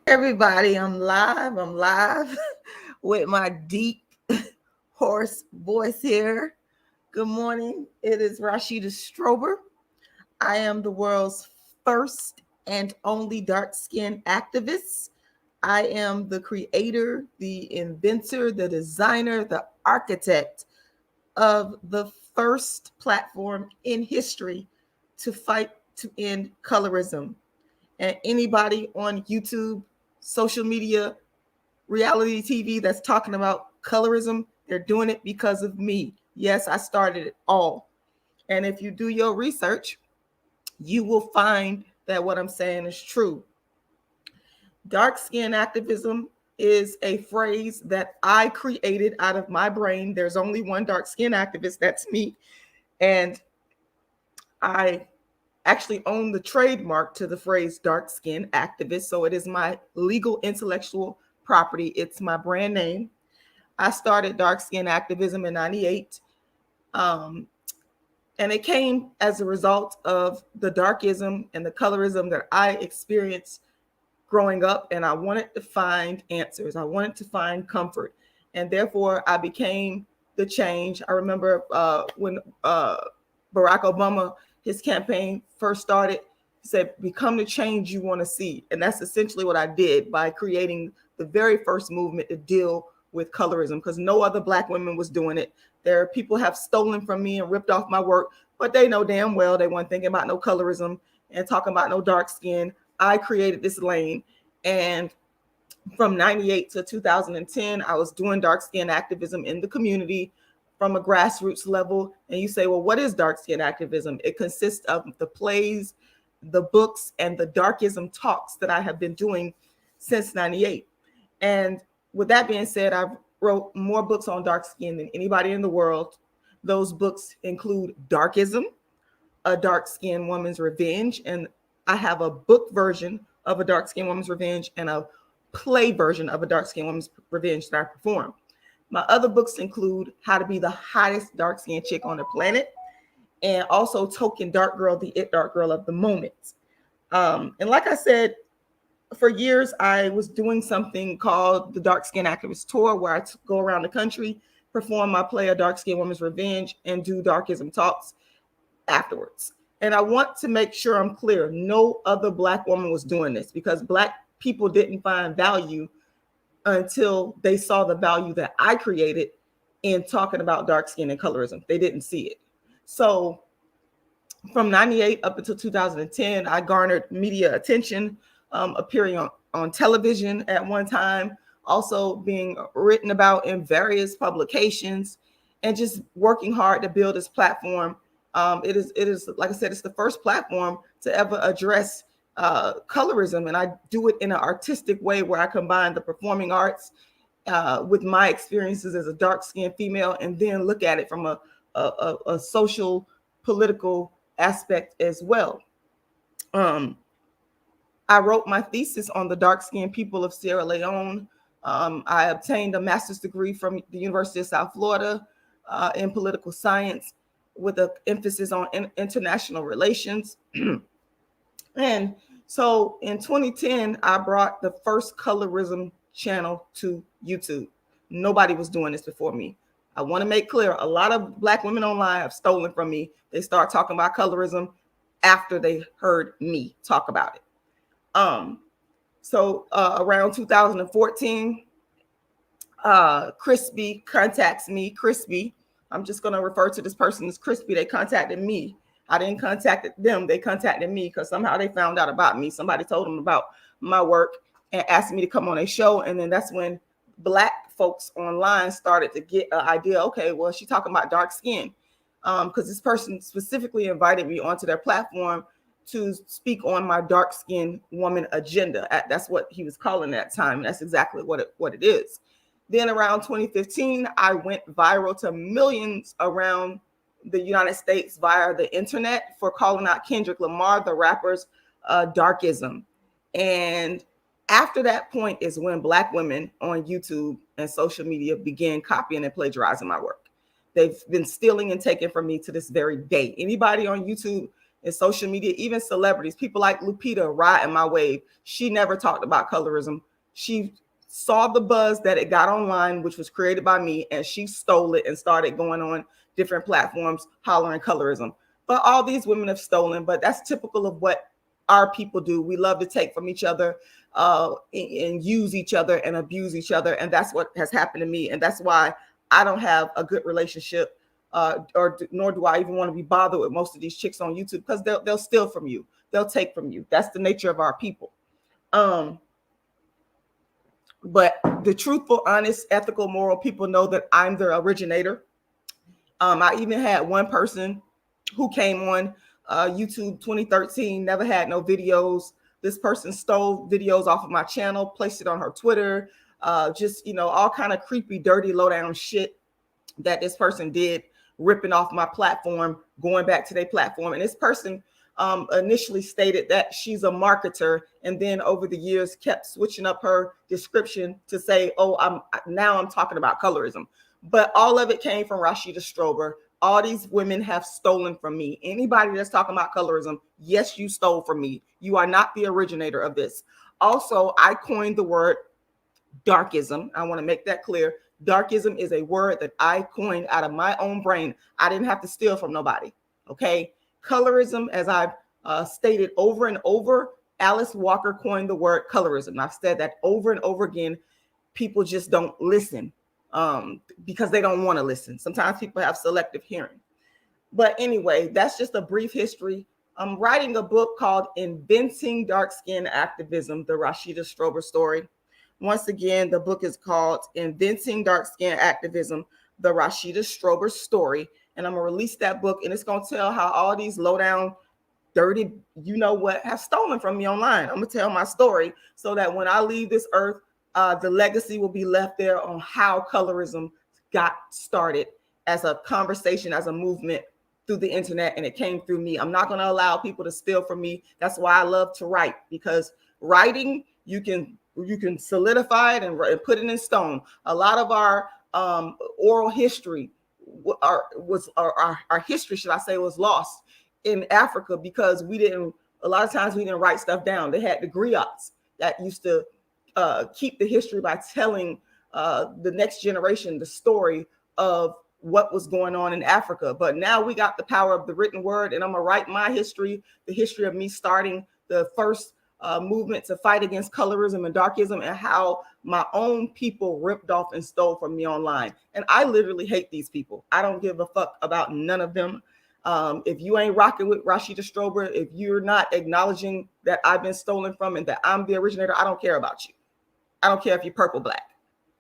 Everybody, I'm live with my deep, hoarse voice here. Good morning. It is Rashida Strober. I am the world's first and only dark skinned activist. I am the creator, the inventor, the designer, the architect of the first platform in history to fight to end colorism. And anybody on YouTube, social media, reality TV that's talking about colorism, they're doing it because of me. Yes, I started it all. And if you do your research, you will find that what I'm saying is true. Dark skin activism is a phrase that I created out of my brain. There's only one dark skin activist, that's me. And I actually own the trademark to the phrase dark skin activist. So it is my legal intellectual property. It's my brand name. I started dark skin activism in 98. And it came as a result of the darkism and the colorism that I experienced growing up. And I wanted to find answers. I wanted to find comfort. And therefore, I became the change. I remember when Barack Obama, his campaign first started, he said, become the change you want to see. And that's essentially what I did by creating the very first movement to deal with colorism, because no other Black women was doing it. There are people have stolen from me and ripped off my work, but they know damn well they weren't thinking about no colorism and talking about no dark skin. I created this lane. And from 98 to 2010, I was doing dark skin activism in the community from a grassroots level. And you say, well, what is dark skin activism? It consists of the plays, the books, and the darkism talks that I have been doing since 98. And with that being said, I've wrote more books on dark skin than anybody in the world. Those books include Darkism, A Dark Skinned Woman's Revenge, and I have a book version of A Dark Skinned Woman's Revenge and a play version of A Dark Skinned Woman's Revenge that I perform. My other books include How to Be the Hottest Dark Skinned Chick on the Planet, and also Token Dark Girl, the It Dark Girl of the Moment. And like I said, for years, I was doing something called the Dark Skin Activist Tour, where I go around the country, perform my play, A Dark Skinned Woman's Revenge, and do darkism talks afterwards. And I want to make sure I'm clear. No other Black woman was doing this, because Black people didn't find value until they saw the value that I created in talking about dark skin and colorism. They didn't see it. So from 98 up until 2010, I garnered media attention, appearing on television at one time, also being written about in various publications, and just working hard to build this platform. It is, like I said, it's the first platform to ever address colorism, and I do it in an artistic way where I combine the performing arts with my experiences as a dark-skinned female, and then look at it from a social, political aspect as well. I wrote my thesis on the dark-skinned people of Sierra Leone. I obtained a master's degree from the University of South Florida in political science, with an emphasis on international relations. And so in 2010, I brought the first colorism channel to YouTube. Nobody was doing this before me. I want to make clear, a lot of Black women online have stolen from me. They start talking about colorism after they heard me talk about it. So around 2014, Crispy contacts me. Crispy, I'm just going to refer to this person as Crispy. They contacted me. I didn't contact them. They contacted me because somehow they found out about me. Somebody told them about my work and asked me to come on a show. And then that's when Black folks online started to get an idea. Okay, well, she's talking about dark skin, because this person specifically invited me onto their platform to speak on my dark skinned woman agenda. That's what he was calling that time. That's exactly what it is. Then around 2015, I went viral to millions around the United States via the internet for calling out Kendrick Lamar, the rapper's darkism. And after that point is when Black women on YouTube and social media began copying and plagiarizing my work. They've been stealing and taking from me to this very day. Anybody on YouTube in social media, even celebrities, people like Lupita riding my wave. She never talked about colorism. She saw the buzz that it got online, which was created by me, and she stole it and started going on different platforms hollering colorism. But all these women have stolen, but that's typical of what our people do. We love to take from each other and use each other and abuse each other. And that's what has happened to me. And that's why I don't have a good relationship, nor do I even want to be bothered with most of these chicks on YouTube, because they'll steal from you. They'll take from you. That's the nature of our people. But the truthful, honest, ethical, moral people know that I'm the originator. I even had one person who came on YouTube 2013, never had no videos. This person stole videos off of my channel, placed it on her Twitter, just, all kind of creepy, dirty, low down shit that this person did, ripping off my platform, going back to their platform. And this person initially stated that she's a marketer, and then over the years kept switching up her description to say, oh, I'm talking about colorism. But all of it came from Rashida Strober. All these women have stolen from me. Anybody that's talking about colorism, yes, you stole from me. You are not the originator of this. Also, I coined the word darkism. I want to make that clear. Darkism is a word that I coined out of my own brain. I didn't have to steal from nobody. Okay. Colorism, as I've stated over and over, Alice Walker coined the word colorism. I've said that over and over again. People just don't listen because they don't want to listen. Sometimes people have selective hearing. But anyway, that's just a brief history. I'm writing a book called Inventing Dark Skin Activism, the Rashida Strober story. Once again, the book is called Inventing Dark Skin Activism, the Rashida Strober story. And I'm going to release that book, and it's going to tell how all these low down, dirty, have stolen from me online. I'm going to tell my story so that when I leave this earth, the legacy will be left there on how colorism got started as a conversation, as a movement through the internet, and it came through me. I'm not going to allow people to steal from me. That's why I love to write, because writing, you can solidify it and put it in stone. A lot of our oral history, our history, should I say, was lost in Africa because a lot of times we didn't write stuff down. They had the griots that used to keep the history by telling the next generation the story of what was going on in Africa. But now we got the power of the written word, and I'm gonna write my history, the history of me starting the first movement to fight against colorism and darkism, and how my own people ripped off and stole from me online. And I literally hate these people. I don't give a fuck about none of them. If you ain't rocking with Rashida Strober, if you're not acknowledging that I've been stolen from and that I'm the originator, I don't care about you. I don't care if you're purple black,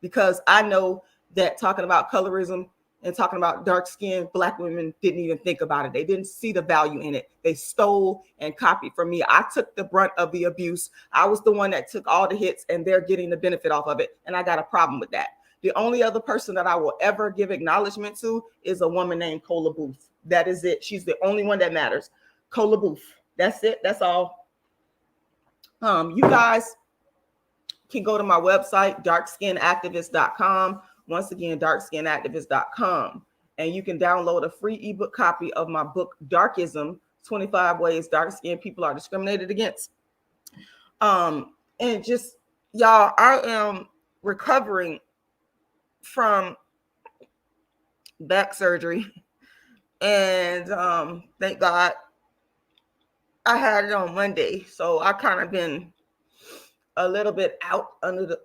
because I know that talking about colorism and talking about dark-skinned Black women didn't even think about it. They didn't see the value in it. They stole and copied from me. I took the brunt of the abuse. I was the one that took all the hits, and they're getting the benefit off of it. And I got a problem with that. The only other person that I will ever give acknowledgement to is a woman named Cola Booth. That is it. She's the only one that matters. Cola Booth. That's it. That's all. You guys can go to my website, darkskinactivist.com. Once again, darkskinactivist.com. And you can download a free ebook copy of my book, Darkism, 25 Ways Dark-Skinned People Are Discriminated Against. And just, y'all, I am recovering from back surgery. And thank God I had it on Monday. So I kind of been a little bit out under the,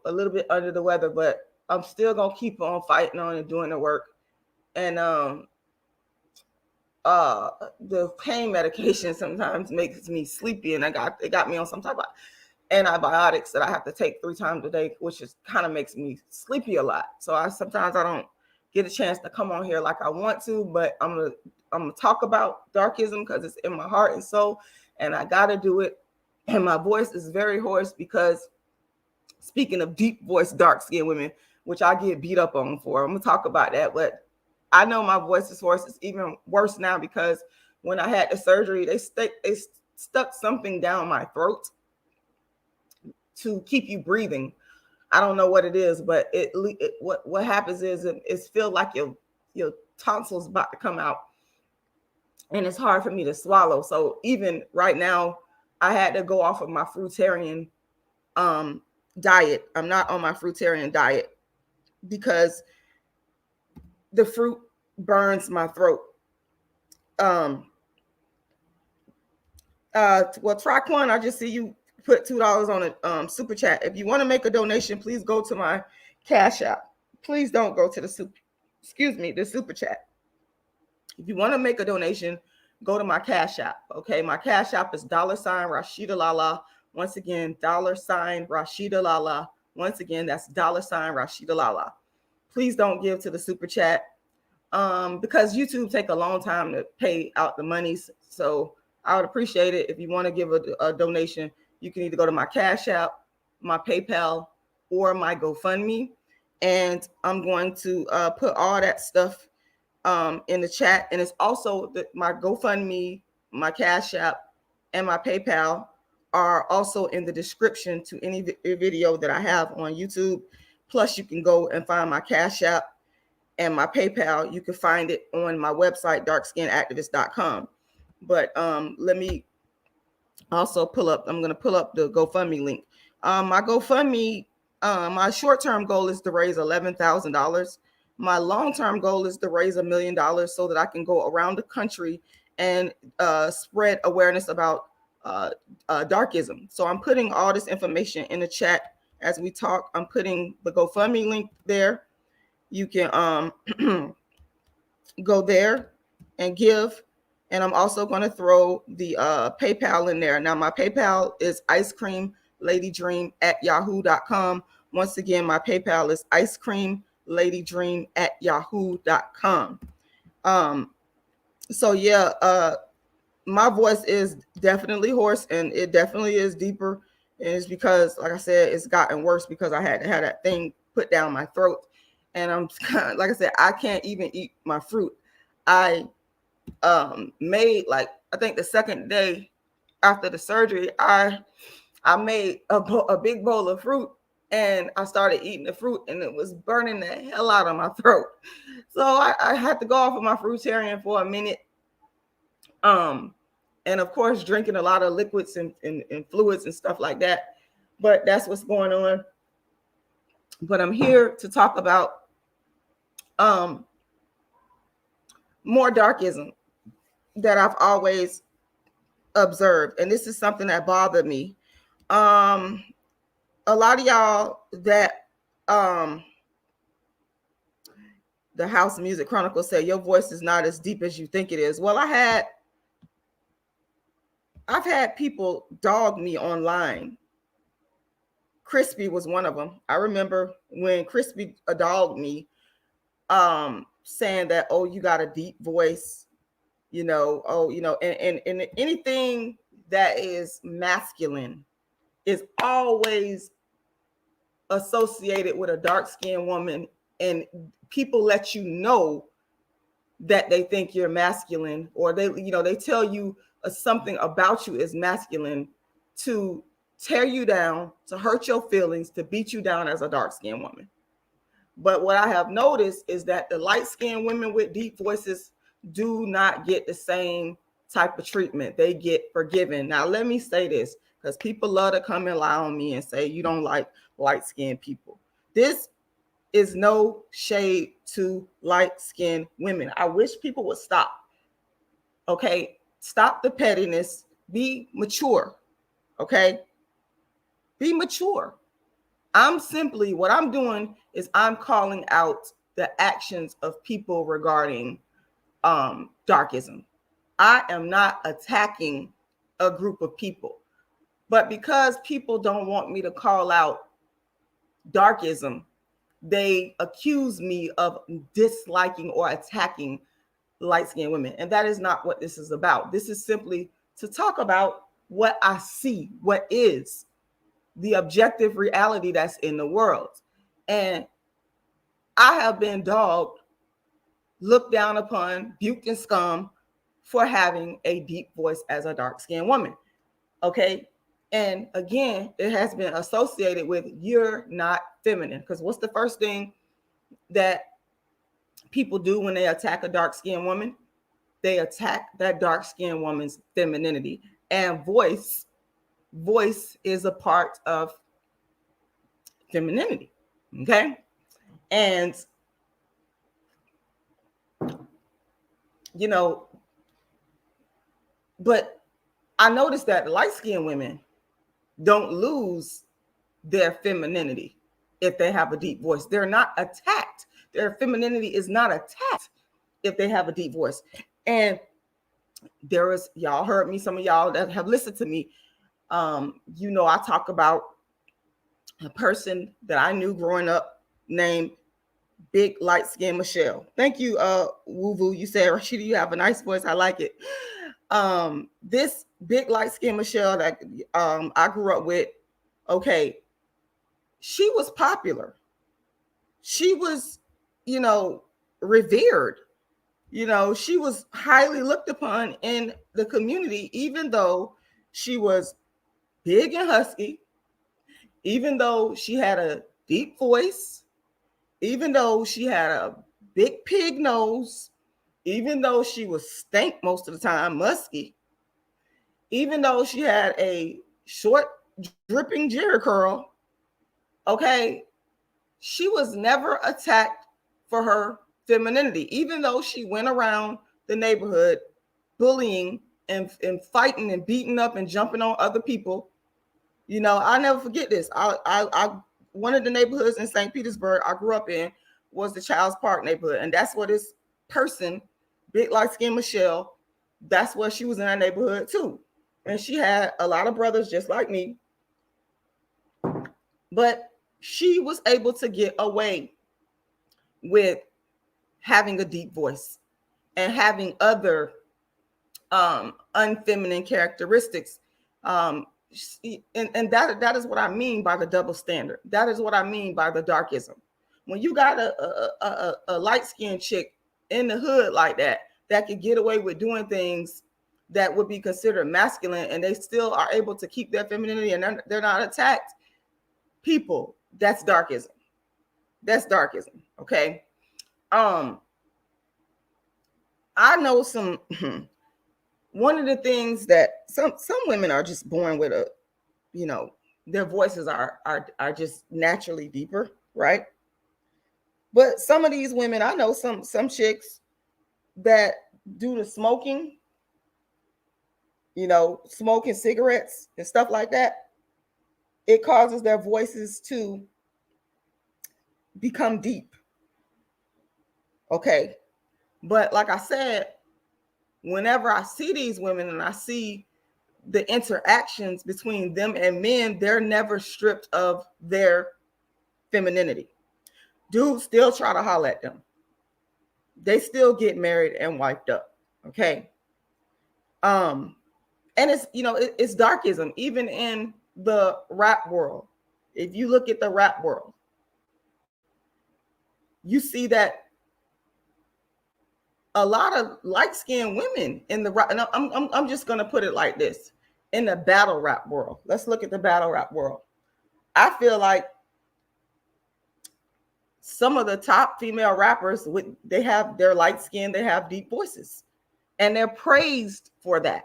a little bit under the weather, but I'm still gonna keep on fighting on and doing the work. And the pain medication sometimes makes me sleepy, and it got me on some type of antibiotics that I have to take 3 times a day, which is kind of makes me sleepy a lot. So sometimes I don't get a chance to come on here like I want to, but I'm gonna talk about darkism because it's in my heart and soul, and I gotta do it. And my voice is very hoarse because, speaking of deep voice, dark-skinned women, which I get beat up on for, I'm gonna talk about that. But I know my voice is hoarse. It's even worse now because when I had the surgery, they stuck something down my throat to keep you breathing. I don't know what it is, but what happens is it feels like your tonsils about to come out. and it's hard for me to swallow. So even right now, I had to go off of my fruitarian diet. I'm not on my fruitarian diet because the fruit burns my throat. Well, Traquan, I just see you put $2 on a super chat. If you want to make a donation, please go to my Cash App. Please don't go to the super chat. If you want to make a donation, go to my Cash App. Okay, my Cash App is $Rashidalala. Once again, $Rashidalala. Once again, that's $Rashidalala. Please don't give to the super chat because YouTube take a long time to pay out the monies. So I would appreciate it if you want to give a donation. You can either go to my Cash App, my PayPal, or my GoFundMe. And I'm going to put all that stuff in the chat. And it's also my GoFundMe, my Cash App, and my PayPal are also in the description to any video that I have on YouTube. Plus, you can go and find my Cash App and my PayPal. You can find it on my website, darkskinactivist.com. But let me also I'm going to pull up the GoFundMe link. My GoFundMe, my short-term goal is to raise $11,000. My long-term goal is to raise $1 million so that I can go around the country and spread awareness about darkism. So I'm putting all this information in the chat as we talk. I'm putting the GoFundMe link there. You can go there and give. And I'm also going to throw the PayPal in there. Now, my PayPal is icecreamladydream@yahoo.com. Once again, my PayPal is icecreamladydream@yahoo.com. So yeah, my voice is definitely hoarse, and it definitely is deeper. And it's because, like I said, it's gotten worse because I had to have that thing put down my throat. And I'm like I said, I can't even eat my fruit. I made, like, I think the second day after the surgery, I made a big bowl of fruit, and I started eating the fruit, and it was burning the hell out of my throat. So I had to go off of my fruitarian for a minute. And of course, drinking a lot of liquids and fluids and stuff like that. But that's what's going on. But I'm here to talk about more darkism that I've always observed. And this is something that bothered me. A lot of y'all that the House Music Chronicles say your voice is not as deep as you think it is. Well, I've had people dog me online. Crispy was one of them. I remember when Crispy dogged me, saying that, oh, you got a deep voice, and anything that is masculine is always associated with a dark-skinned woman, and people let you know that they think you're masculine, or they tell you something about you is masculine to tear you down, to hurt your feelings, to beat you down as a dark-skinned woman. But what I have noticed is that the light-skinned women with deep voices do not get the same type of treatment. They get forgiven. Now, let me say this, because people love to come and lie on me and say you don't like light-skinned people. This is no shade to light-skinned women. I wish people would stop. Okay? Stop the pettiness. Be mature. Okay? Be mature. What I'm doing is I'm calling out the actions of people regarding darkism. I am not attacking a group of people. But because people don't want me to call out darkism, they accuse me of disliking or attacking light-skinned women. And that is not what this is about. This is simply to talk about what I see, what is the objective reality that's in the world. And I have been dogged, looked down upon, buked and scum for having a deep voice as a dark-skinned woman. Okay? And again, it has been associated with you're not feminine. Because what's the first thing that people do when they attack a dark-skinned woman? they attack that dark-skinned woman's femininity. And voice is a part of femininity. Okay. And, you know, but I noticed that light-skinned women don't lose their femininity if they have a deep voice. They're not attacked. Their femininity is not attacked if they have a deep voice. And there is, y'all heard me, some of y'all that have listened to me, you know, I talk about a person that I knew growing up named Big Light Skin Michelle. Thank you, Woo Woo. You said, Rashida, you have a nice voice. I like it. This Big Light Skin Michelle that I grew up with, okay, she was popular. She was, you know, revered. You know, she was highly looked upon in the community, even though she was big and husky, even though she had a deep voice, even though she had a big pig nose, even though she was stank most of the time, musky, even though she had a short, dripping jerry curl, okay, she was never attacked for her femininity, even though she went around the neighborhood bullying and fighting and beating up and jumping on other people. You know, I'll never forget this. I one of the neighborhoods in St. Petersburg I grew up in was the Childs Park neighborhood. And that's where this person, Big Light Skin Michelle, that's where she was in that neighborhood too. And she had a lot of brothers just like me. But she was able to get away with having a deep voice and having other unfeminine characteristics. And that is what I mean by the double standard. That is what I mean by the darkism. When you got a light-skinned chick in the hood like that could get away with doing things that would be considered masculine, and they still are able to keep their femininity and they're not attacked, people, that's darkism. That's darkism. Okay. I know some one of the things that some women are just born with, a, you know, their voices are just naturally deeper, right? But some of these women, I know some chicks that do the smoking, you know, smoking cigarettes and stuff like that, it causes their voices to become deep. Okay. But like I said, whenever I see these women and I see the interactions between them and men, they're never stripped of their femininity. Dudes still try to holler at them. They still get married and wiped up. Okay. And it's, you know, it's darkism, even in the rap world. If you look at the rap world, you see that a lot of light-skinned women in the rap, and I'm just gonna put it like this: in the battle rap world. Let's look at the battle rap world. I feel like some of the top female rappers, they're light skinned, they have deep voices, and they're praised for that.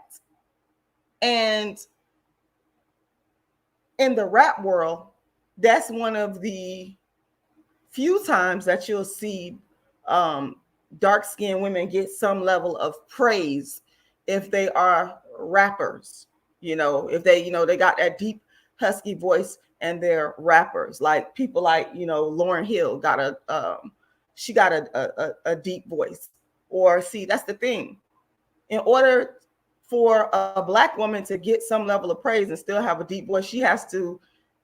And in the rap world, that's one of the few times that you'll see dark-skinned women get some level of praise if they are rappers. You know, if they, you know, they got that deep husky voice and they're rappers. Like people like, you know, Lauryn Hill got she got a deep voice. Or see, that's the thing. In order for a Black woman to get some level of praise and still have a deep voice, she has to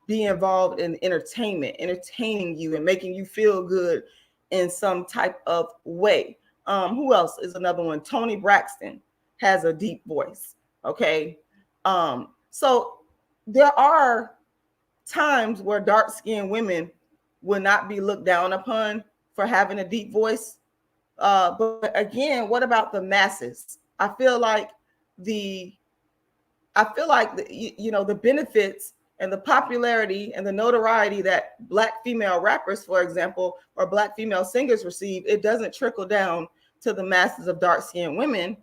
be involved in entertainment, entertaining you and making you feel good in some type of way. Who else is another one? Toni Braxton has a deep voice. Okay. So there are times where dark-skinned women will not be looked down upon for having a deep voice. But again, what about the masses? I feel like the you know, the benefits and the popularity and the notoriety that Black female rappers, for example, or Black female singers receive, it doesn't trickle down to the masses of dark-skinned women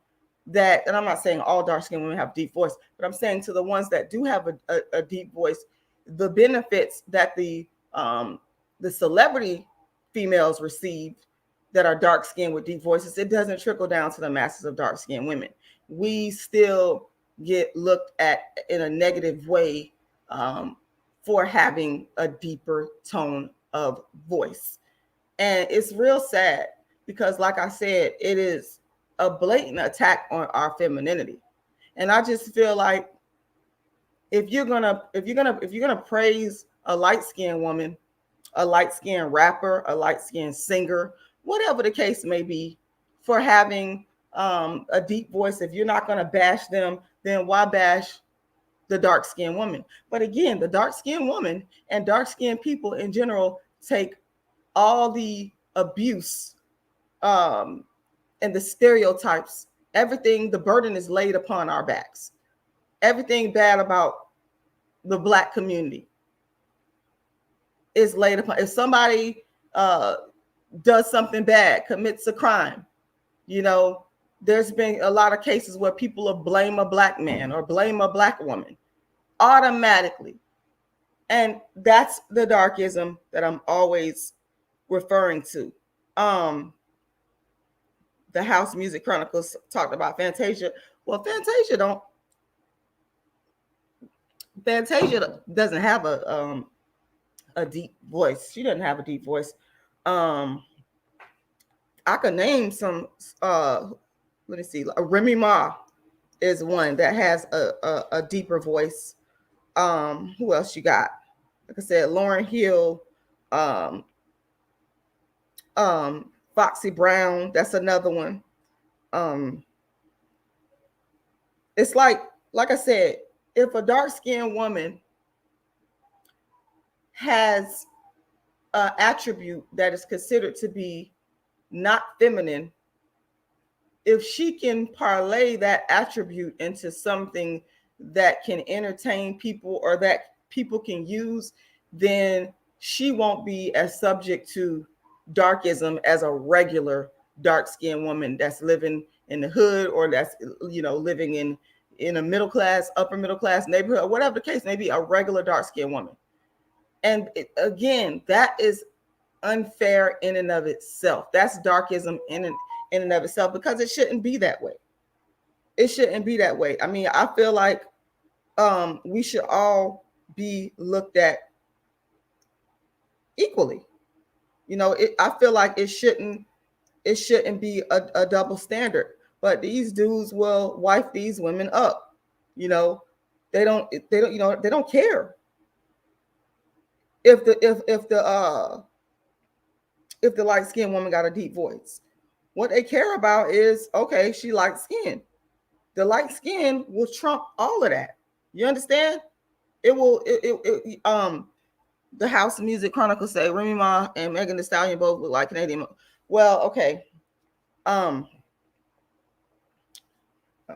that, and I'm not saying all dark-skinned women have deep voice, but I'm saying to the ones that do have a deep voice, the benefits that the celebrity females receive that are dark-skinned with deep voices, it doesn't trickle down to the masses of dark-skinned women. We still get looked at in a negative way for having a deeper tone of voice. And it's real sad because, like I said, it is a blatant attack on our femininity. And I just feel like if you're gonna praise a light-skinned woman, a light-skinned rapper, a light-skinned singer, whatever the case may be, for having a deep voice, if you're not gonna bash them, then why bash the dark-skinned woman? But again, the dark-skinned woman and dark-skinned people in general take all the abuse and the stereotypes, everything, the burden is laid upon our backs. Everything bad about the Black community is laid upon. If somebody does something bad, commits a crime, you know, there's been a lot of cases where people will blame a Black man or blame a Black woman automatically. And that's the darkism that I'm always referring to. The House Music Chronicles talked about Fantasia. Well, Fantasia doesn't have a deep voice. She doesn't have a deep voice. I could name some. Let me see. Remy Ma is one that has a deeper voice. Who else you got? Like I said, Lauryn Hill, Foxy Brown. That's another one. It's like I said, if a dark-skinned woman has an attribute that is considered to be not feminine, if she can parlay that attribute into something that can entertain people or that people can use, then she won't be as subject to darkism as a regular dark-skinned woman that's living in the hood or that's, you know, living in a middle class, upper middle class neighborhood, or whatever the case may be, a regular dark-skinned woman. And again, that is unfair in and of itself. That's darkism in and of itself, because it shouldn't be that way. It shouldn't be that way. I mean, I feel like we should all be looked at equally. You know, I feel like it shouldn't be a double standard. But these dudes will wife these women up. You know, they don't care if the light-skinned woman got a deep voice. What they care about is, okay, she light skin. The light skin will trump all of that. You understand? It will. The House Music Chronicles say Remy Ma and Megan Thee Stallion both look like Canadian. Well, okay.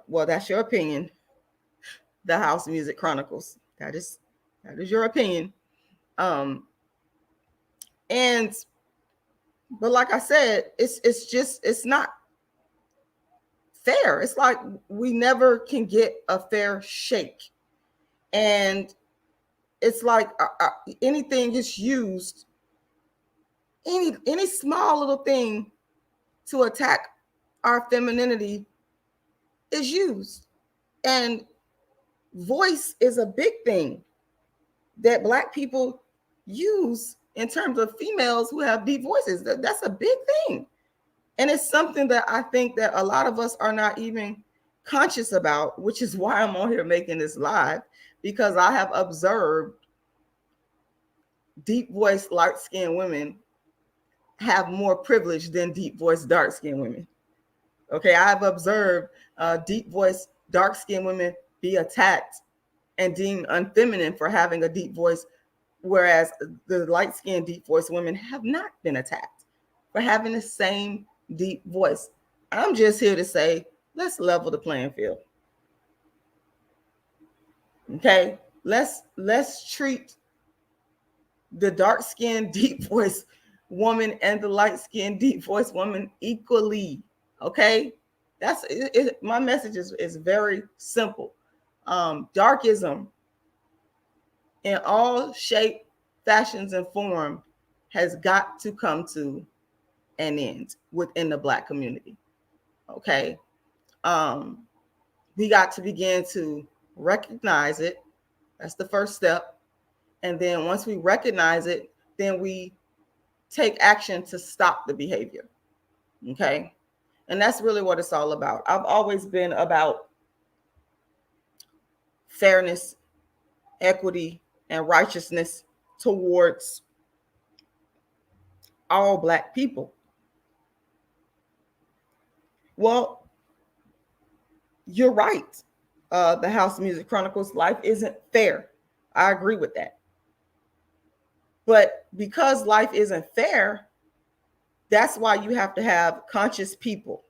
Well, that's your opinion. The House Music Chronicles. That is your opinion. But like I said, it's not fair. It's like we never can get a fair shake. And it's like anything is used, any small little thing to attack our femininity is used. And voice is a big thing that Black people use in terms of females who have deep voices. That's a big thing. And it's something that I think that a lot of us are not even conscious about, which is why I'm on here making this live, because I have observed deep voice, light-skinned women have more privilege than deep voice, dark-skinned women. Okay, I've observed deep voice, dark-skinned women be attacked and deemed unfeminine for having a deep voice, whereas the light-skinned, deep voice women have not been attacked for having the same deep voice. I'm just here to say, let's level the playing field. Okay, let's treat the dark-skinned, deep voice woman and the light-skinned, deep voice woman equally. Okay, that's it. My message is very simple. Darkism in all shape, fashions, and form has got to come to an end within the Black community. Okay, we got to begin to recognize it. That's the first step. And then once we recognize it, then we take action to stop the behavior. Okay, and that's really what it's all about. I've always been about fairness, equity, and righteousness towards all Black people. Well, you're right. The House Music Chronicles, life isn't fair. I agree with that. But because life isn't fair, that's why you have to have conscious people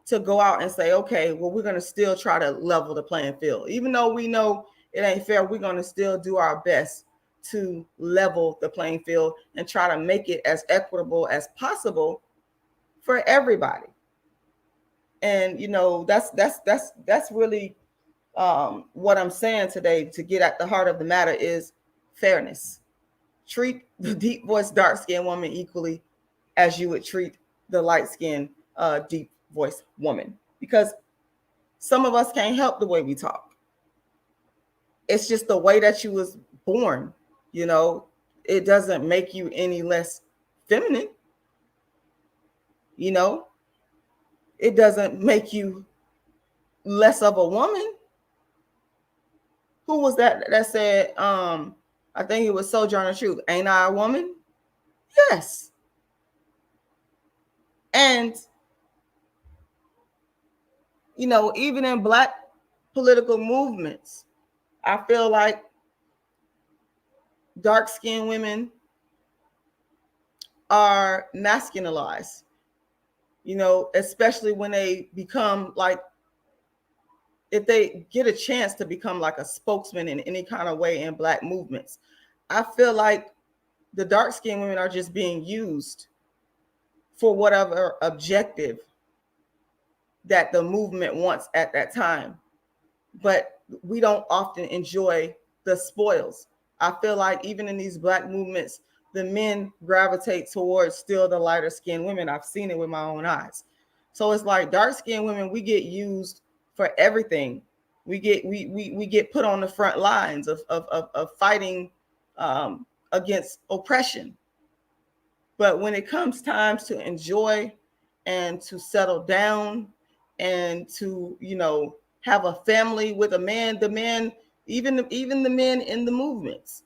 to go out and say, okay, well, we're going to still try to level the playing field. Even though we know it ain't fair, we're going to still do our best to level the playing field and try to make it as equitable as possible for everybody. And, you know, that's really what I'm saying today, to get at the heart of the matter, is fairness. Treat the deep voiced, dark skinned woman equally as you would treat the light skinned, deep voiced woman, because some of us can't help the way we talk. It's just the way that you was born. You know, it doesn't make you any less feminine. You know, it doesn't make you less of a woman. Who was that said, I think it was Sojourner Truth, ain't I a woman? Yes. And, you know, even in Black political movements, I feel like dark-skinned women are masculinized, you know, especially when they become like, if they get a chance to become like a spokesman in any kind of way in Black movements. I feel like the dark-skinned women are just being used for whatever objective that the movement wants at that time. But we don't often enjoy the spoils. I feel like even in these Black movements, the men gravitate towards still the lighter skinned women. I've seen it with my own eyes. So it's like dark skinned women, we get used for everything. We get put on the front lines of fighting against oppression. But when it comes times to enjoy and to settle down and to, you know, have a family with a man, the men, even the men in the movements,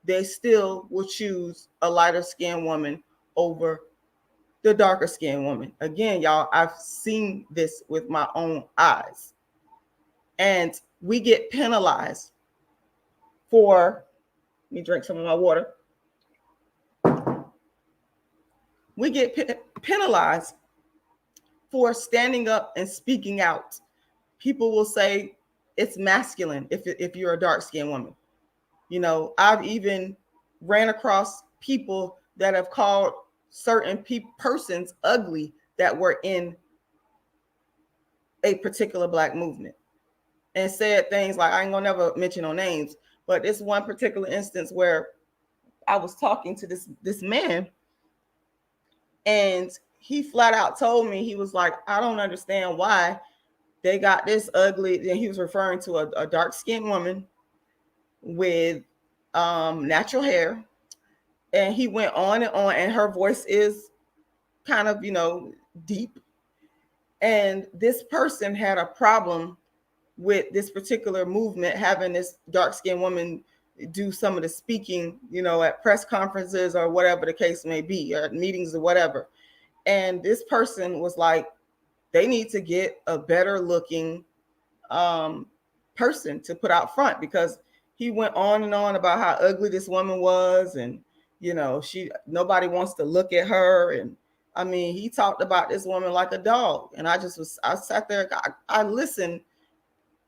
they still will choose a lighter skinned woman over the darker skinned woman. Again, y'all, I've seen this with my own eyes. And we get penalized for, let me drink some of my water. We get penalized for standing up and speaking out. People will say it's masculine if you're a dark-skinned woman. You know, I've even ran across people that have called certain persons ugly that were in a particular Black movement, and said things like, I ain't gonna never mention no names, but it's one particular instance where I was talking to this man, and he flat out told me, he was like, I don't understand why they got this ugly. And he was referring to a dark-skinned woman with natural hair. And he went on, and her voice is kind of, you know, deep. And this person had a problem with this particular movement having this dark-skinned woman do some of the speaking, you know, at press conferences or whatever the case may be, or meetings or whatever. And this person was like, they need to get a better looking person to put out front, because he went on and on about how ugly this woman was, and you know, nobody wants to look at her. And I mean, he talked about this woman like a dog. And I sat there, I listened,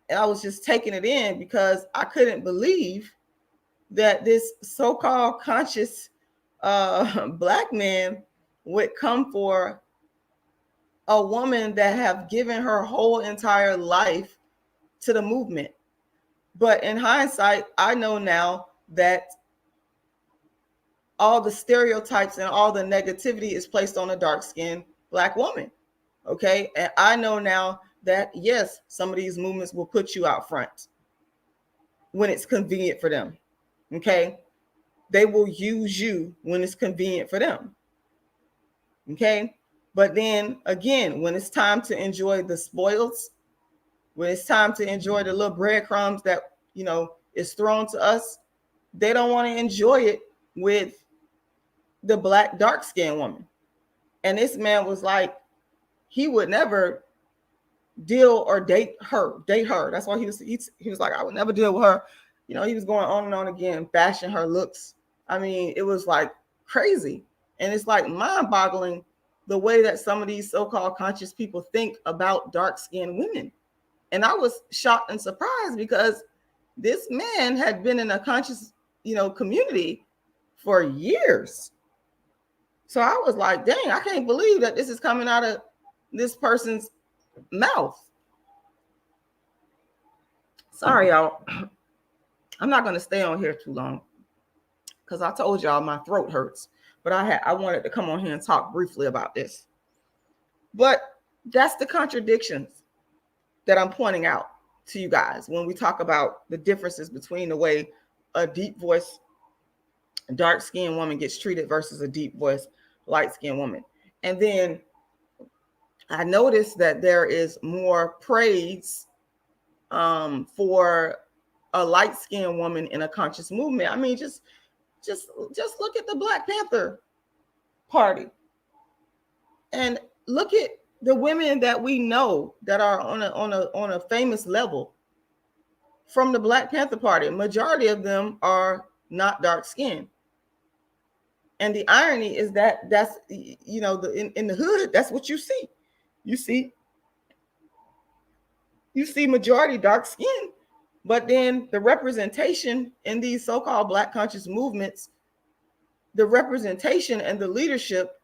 and I was just taking it in, because I couldn't believe that this so-called conscious Black man would come for a woman that have given her whole entire life to the movement. But in hindsight, I know now that all the stereotypes and all the negativity is placed on a dark-skinned Black woman. Okay. And I know now that, yes, some of these movements will put you out front when it's convenient for them. Okay. They will use you when it's convenient for them. Okay. But then again, when it's time to enjoy the spoils, when it's time to enjoy the little breadcrumbs that, is thrown to us, they don't want to enjoy it with the Black dark-skinned woman. And this man was like, he would never deal or date her. That's why he was like, I would never deal with her. He was going on and on again, bashing her looks. I mean, it was like crazy. And it's like mind-boggling the way that some of these so-called conscious people think about dark-skinned women. And I was shocked and surprised because this man had been in a conscious, community for years. So I was like, dang, I can't believe that this is coming out of this person's mouth. Sorry, y'all. I'm not going to stay on here too long because I told y'all my throat hurts. But I wanted to come on here and talk briefly about this. But that's the contradictions that I'm pointing out to you guys when we talk about the differences between the way a deep voice, dark-skinned woman gets treated versus a deep voice, light-skinned woman. And then I noticed that there is more praise for a light-skinned woman in a conscious movement. I mean, just look at the Black Panther Party and look at the women that we know that are on a famous level from the Black Panther Party. Majority of them are not dark-skinned. And the irony is that that's, in the hood, that's what you see. You see majority dark skin, but then the representation in these so-called Black conscious movements, the representation and the leadership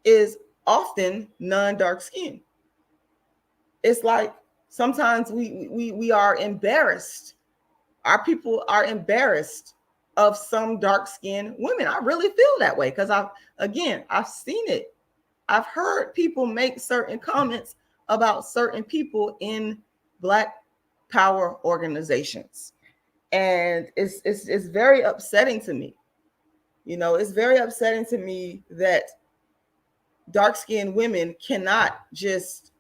is often non-dark skin. It's like sometimes we are embarrassed. Our people are embarrassed of some dark-skinned women. I really feel that way because I've seen it. I've heard people make certain comments about certain people in Black power organizations. And it's very upsetting to me. It's very upsetting to me that dark-skinned women cannot just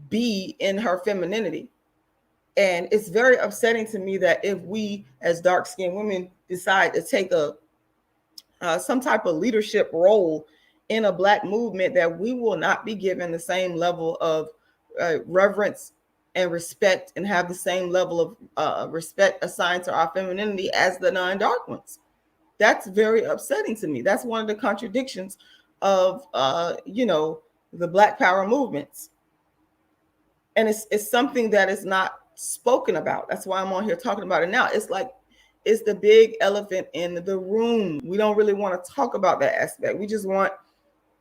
be in her femininity. And it's very upsetting to me that if we as dark-skinned women decide to take some type of leadership role in a Black movement, that we will not be given the same level of reverence and respect and have the same level of respect assigned to our femininity as the non-dark ones. That's very upsetting to me. That's one of the contradictions of, the Black power movements. And it's something that is not spoken about. That's why I'm on here talking about it now. It's like, it's the big elephant in the room. We don't really want to talk about that aspect. We just want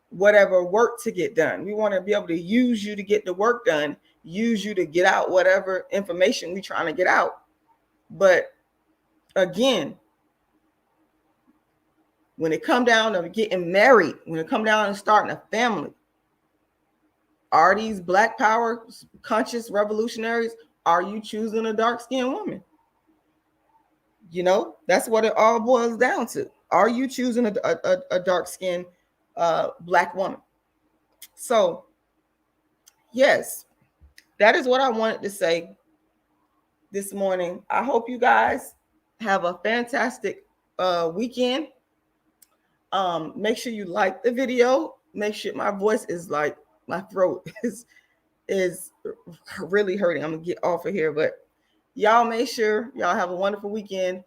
whatever work to get done. We want to be able to use you to get the work done, use you to get out whatever information we're trying to get out. But again, when it come down to getting married, when it come down to starting a family, are these Black power conscious revolutionaries, are you choosing a dark-skinned woman? That's what it all boils down to. Are you choosing a dark-skinned Black woman? So, yes, that is what I wanted to say this morning. I hope you guys have a fantastic weekend. Make sure you like the video. Make sure my voice is like, my throat is really hurting. I'm gonna get off of here, but y'all make sure y'all have a wonderful weekend.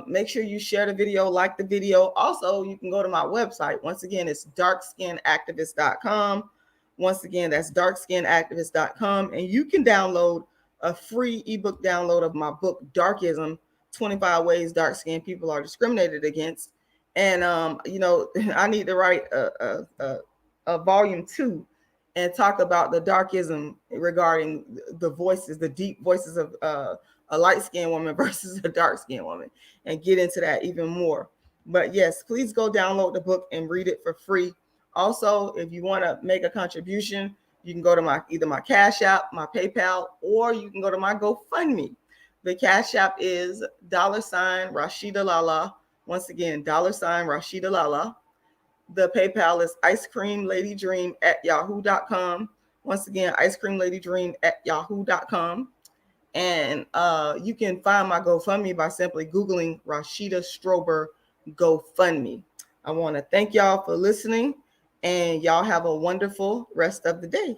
Make sure you share the video, like the video. Also, you can go to my website. Once again, it's darkskinactivist.com. Once again, that's darkskinactivist.com. And you can download a free ebook download of my book, Darkism, 25 Ways Dark-Skinned People Are Discriminated Against. And, I need to write a volume 2 and talk about the darkism regarding the voices, the deep voices of a light-skinned woman versus a dark-skinned woman, and get into that even more. But yes, please go download the book and read it for free. Also, if you want to make a contribution, you can go to either my Cash App, my PayPal, or you can go to my GoFundMe. The Cash App is $rashidalala. Once again, $rashidalala. The PayPal is icecreamladydream@yahoo.com. Once again, icecreamladydream@yahoo.com. And you can find my GoFundMe by simply Googling Rashida Strober GoFundMe. I want to thank y'all for listening, and y'all have a wonderful rest of the day.